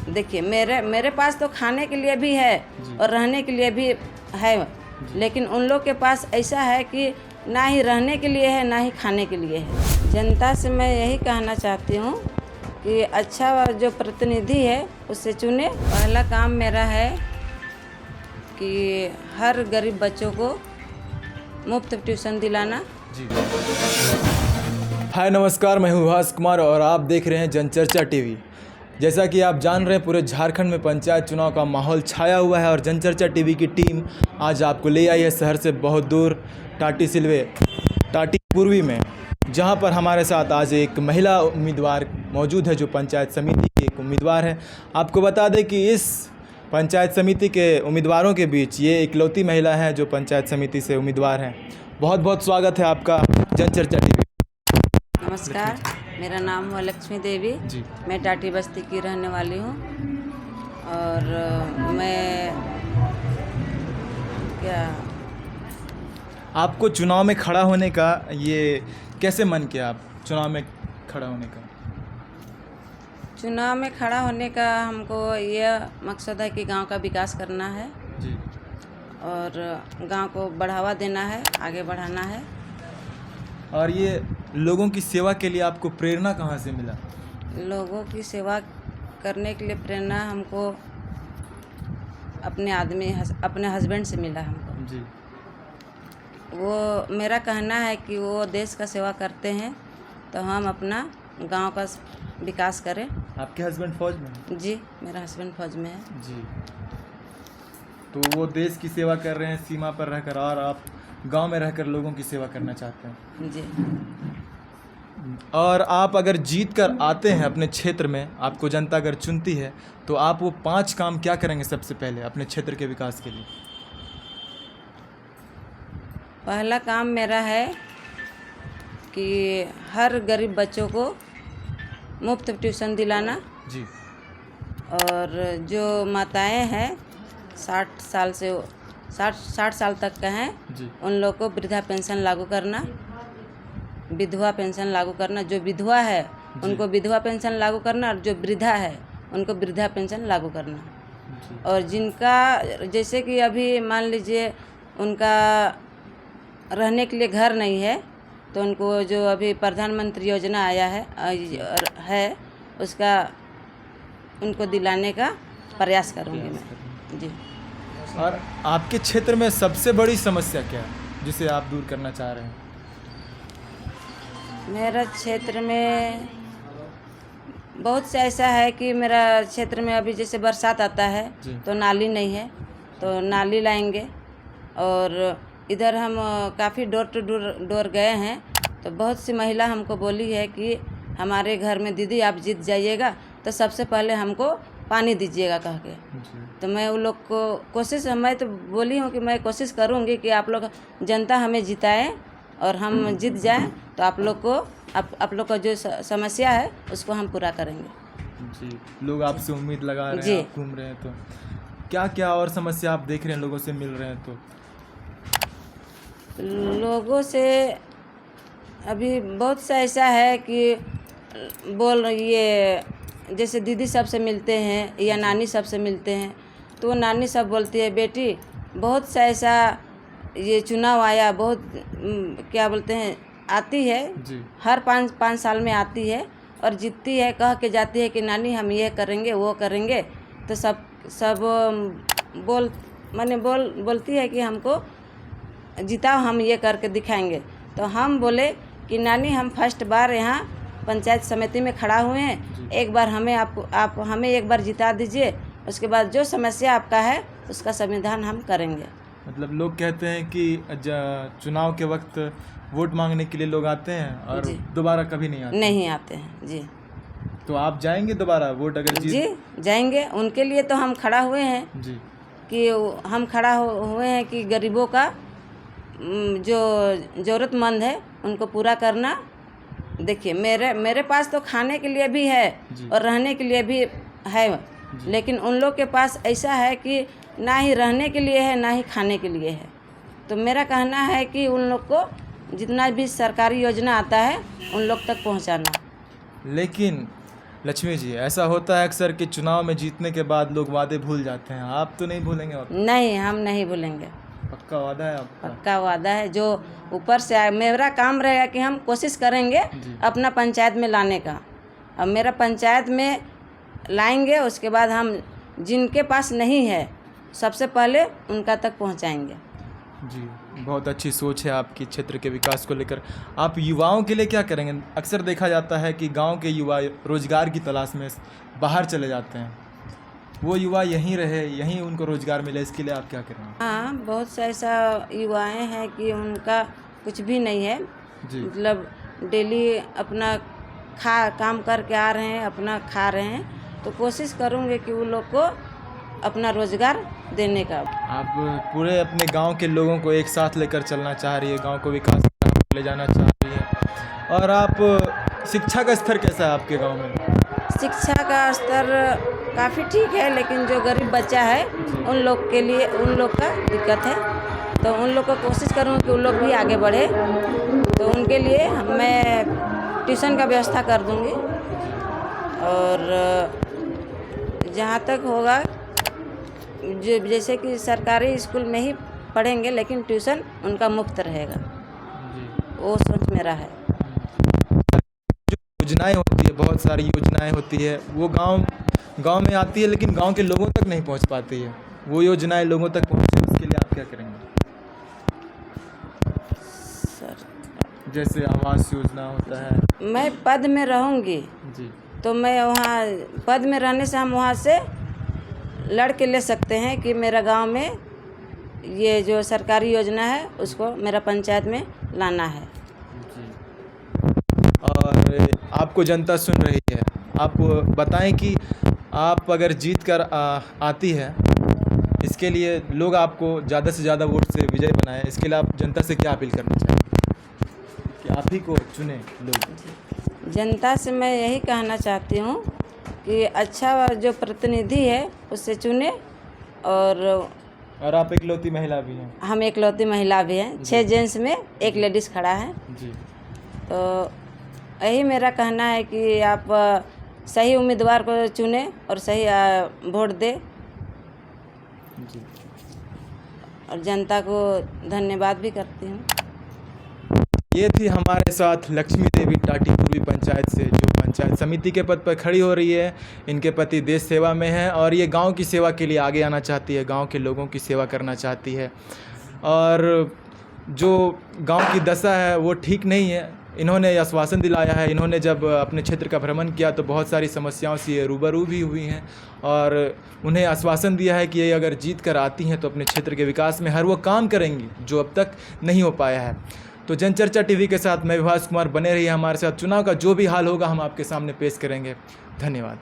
देखिए मेरे पास तो खाने के लिए भी है और रहने के लिए भी है, लेकिन उन लोग के पास ऐसा है कि ना ही रहने के लिए है ना ही खाने के लिए है। जनता से मैं यही कहना चाहती हूँ कि अच्छा जो प्रतिनिधि है उससे चुने। पहला काम मेरा है कि हर गरीब बच्चों को मुफ्त ट्यूशन दिलाना। जी। हाय नमस्कार, मैं हूँ भास कुमार और आप देख रहे हैं जनचर्चा टीवी। जैसा कि आप जान रहे हैं, पूरे झारखंड में पंचायत चुनाव का माहौल छाया हुआ है और जनचर्चा टीवी की टीम आज आपको ले आई है शहर से बहुत दूर, टाटी पूर्वी में, जहां पर हमारे साथ आज एक महिला उम्मीदवार मौजूद है जो पंचायत समिति की एक उम्मीदवार है। आपको बता दें कि इस पंचायत समिति के उम्मीदवारों के बीच ये इकलौती महिला है जो पंचायत समिति से उम्मीदवार हैं। बहुत बहुत स्वागत है आपका जनचर्चा टीवी। नमस्कार, मेरा नाम है लक्ष्मी देवी जी। मैं टाटी बस्ती की रहने वाली हूँ और मैं आपको चुनाव में खड़ा होने का ये कैसे मन किया? आप चुनाव में खड़ा होने का? चुनाव में खड़ा होने का हमको यह मकसद है कि गांव का विकास करना है जी। और गांव को बढ़ावा देना है, आगे बढ़ाना है। और ये लोगों की सेवा के लिए आपको प्रेरणा कहाँ से मिला? लोगों की सेवा करने के लिए प्रेरणा हमको अपने हस्बैंड से मिला हमको। जी। वो मेरा कहना है कि वो देश का सेवा करते हैं तो हम अपना गांव का विकास करें। आपके हस्बैंड फौज में हैं? जी, मेरा हस्बैंड फौज में है। जी। तो वो देश की सेवा कर रहे हैं सीमा पर रहकर, और आप गांव में रहकर लोगों की सेवा करना चाहते हैं। जी। और आप अगर जीत कर आते हैं अपने क्षेत्र में, आपको जनता अगर चुनती है, तो आप वो 5 काम क्या करेंगे सबसे पहले अपने क्षेत्र के विकास के लिए? पहला काम मेरा है कि हर गरीब बच्चों को मुफ्त ट्यूशन दिलाना। जी। और जो माताएं हैं 60 साल तक का हैं, जी। उन लोग को वृद्धा पेंशन लागू करना, विधवा पेंशन लागू करना। जो विधवा है उनको विधवा पेंशन लागू करना और जो वृद्धा है उनको वृद्धा पेंशन लागू करना। जी। और जिनका जैसे कि अभी मान लीजिए उनका रहने के लिए घर नहीं है तो उनको जो अभी प्रधानमंत्री योजना आया है उसका उनको दिलाने का प्रयास करूँगी मैं। जी। और आपके क्षेत्र में सबसे बड़ी समस्या क्या है जिसे आप दूर करना चाह रहे हैं? मेरा क्षेत्र में बहुत से ऐसा है कि मेरा क्षेत्र में अभी जैसे बरसात आता है तो नाली नहीं है, तो नाली लाएंगे। और इधर हम काफ़ी डोर टू डोर गए हैं तो बहुत सी महिला हमको बोली है कि हमारे घर में दीदी आप जीत जाइएगा तो सबसे पहले हमको पानी दीजिएगा कह के। तो मैं उन लोग को मैं तो बोली हूँ कि मैं कोशिश करूँगी कि आप लोग जनता हमें जिताएं और हम जीत जाएं तो आप लोग का जो समस्या है उसको हम पूरा करेंगे। जी। लोग आपसे उम्मीद लगा रहे हैं, आप घूम रहे हैं, तो क्या क्या और समस्या आप देख रहे हैं लोगों से मिल रहे हैं? तो लोगों से अभी बहुत सा ऐसा है कि ये जैसे दीदी सबसे मिलते हैं या नानी सबसे मिलते हैं तो वो नानी सब बोलती है बेटी बहुत सा ऐसा ये चुनाव आया, बहुत क्या बोलते हैं आती है जी। हर 5 साल में आती है और जीतती है, कह के जाती है कि नानी हम ये करेंगे वो करेंगे। तो सब बोलती है कि हमको जिताओ, हम ये करके दिखाएंगे। तो हम बोले कि नानी हम फर्स्ट बार यहाँ पंचायत समिति में खड़ा हुए हैं, एक बार आप हमें एक बार जिता दीजिए, उसके बाद जो समस्या आपका है उसका समाधान हम करेंगे। मतलब लोग कहते हैं कि चुनाव के वक्त वोट मांगने के लिए लोग आते हैं और दोबारा कभी नहीं आते हैं। जी। तो आप जाएंगे दोबारा वोट अगर जीत? जी जाएंगे, उनके लिए तो हम खड़ा हुए हैं। जी। कि हम खड़ा हुए हैं कि गरीबों का जो ज़रूरतमंद है उनको पूरा करना। देखिए मेरे पास तो खाने के लिए भी है और रहने के लिए भी है, लेकिन उन लोग के पास ऐसा है कि ना ही रहने के लिए है ना ही खाने के लिए है। तो मेरा कहना है कि उन लोग को जितना भी सरकारी योजना आता है उन लोग तक पहुंचाना। लेकिन लक्ष्मी जी, ऐसा होता है अक्सर कि चुनाव में जीतने के बाद लोग वादे भूल जाते हैं, आप तो नहीं भूलेंगे? और नहीं, हम नहीं भूलेंगे। पक्का वादा है आपका? पक्का वादा है। जो ऊपर से आए, मेरा काम रहेगा कि हम कोशिश करेंगे अपना पंचायत में लाने का। अब मेरा पंचायत में लाएंगे, उसके बाद हम जिनके पास नहीं है सबसे पहले उनका तक पहुंचाएंगे। जी, बहुत अच्छी सोच है आपकी क्षेत्र के विकास को लेकर। आप युवाओं के लिए क्या करेंगे? अक्सर देखा जाता है कि गांव के युवा रोजगार की तलाश में बाहर चले जाते हैं, वो युवा यहीं रहे, यहीं उनको रोजगार मिले, इसके लिए आप क्या करेंगे? हाँ, बहुत से ऐसा युवाएं हैं कि उनका कुछ भी नहीं है, मतलब डेली अपना काम करके आ रहे हैं, अपना खा रहे हैं, तो कोशिश करूँगे कि वो लोग को अपना रोजगार देने का। आप पूरे अपने गांव के लोगों को एक साथ लेकर चलना चाह रही है, गांव को विकास ले जाना चाह रही है। और आप शिक्षा का स्तर कैसा है आपके गांव में? शिक्षा का स्तर काफ़ी ठीक है, लेकिन जो गरीब बच्चा है उन लोग के लिए, उन लोग का दिक्कत है, तो उन लोग को कोशिश करूँगी कि उन लोग भी आगे बढ़े, तो उनके लिए मैं ट्यूशन का व्यवस्था कर दूँगी। और जहाँ तक होगा, जो जैसे कि सरकारी स्कूल में ही पढ़ेंगे, लेकिन ट्यूशन उनका मुफ्त रहेगा, वो सोच मेरा है। योजनाएं होती है, बहुत सारी योजनाएं होती है, वो गांव में आती है, लेकिन गांव के लोगों तक नहीं पहुंच पाती है। वो योजनाएं लोगों तक पहुंचे, उसके लिए आप क्या करेंगे? सर, जैसे आवास योजना होता है। मैं पद में रहूँगी जी, तो मैं वहाँ पद में रहने से हम वहाँ से लड़ के ले सकते हैं कि मेरा गांव में ये जो सरकारी योजना है उसको मेरा पंचायत में लाना है। और आपको जनता सुन रही है, आप बताएं कि आप अगर जीत कर आती है, इसके लिए लोग आपको ज़्यादा से ज़्यादा वोट से विजय बनाएं, इसके लिए आप जनता से क्या अपील करना चाहेंगे कि आप ही को चुने लोग? जनता से मैं यही कहना चाहती हूँ कि अच्छा जो प्रतिनिधि है उससे चुने। और आप इकलौती महिला भी हैं? हम इकलौती महिला भी हैं, 6 जेंट्स में 1 लेडीज़ खड़ा है जी। तो यही मेरा कहना है कि आप सही उम्मीदवार को चुने और सही वोट दे। जी। और जनता को धन्यवाद भी करती हूँ। ये थी हमारे साथ लक्ष्मी देवी टाटी पूर्वी पंचायत से, जो पंचायत समिति के पद पर खड़ी हो रही है। इनके पति देश सेवा में हैं और ये गांव की सेवा के लिए आगे आना चाहती है, गांव के लोगों की सेवा करना चाहती है। और जो गांव की दशा है वो ठीक नहीं है। इन्होंने आश्वासन दिलाया है, इन्होंने जब अपने क्षेत्र का भ्रमण किया तो बहुत सारी समस्याओं से रूबरू भी हुई हैं और उन्हें आश्वासन दिया है कि ये अगर जीत कर आती हैं तो अपने क्षेत्र के विकास में हर वो काम करेंगी जो अब तक नहीं हो पाया है। तो जनचर्चा टीवी के साथ मैं विभास कुमार, बने रहिए हमारे साथ। चुनाव का जो भी हाल होगा हम आपके सामने पेश करेंगे। धन्यवाद।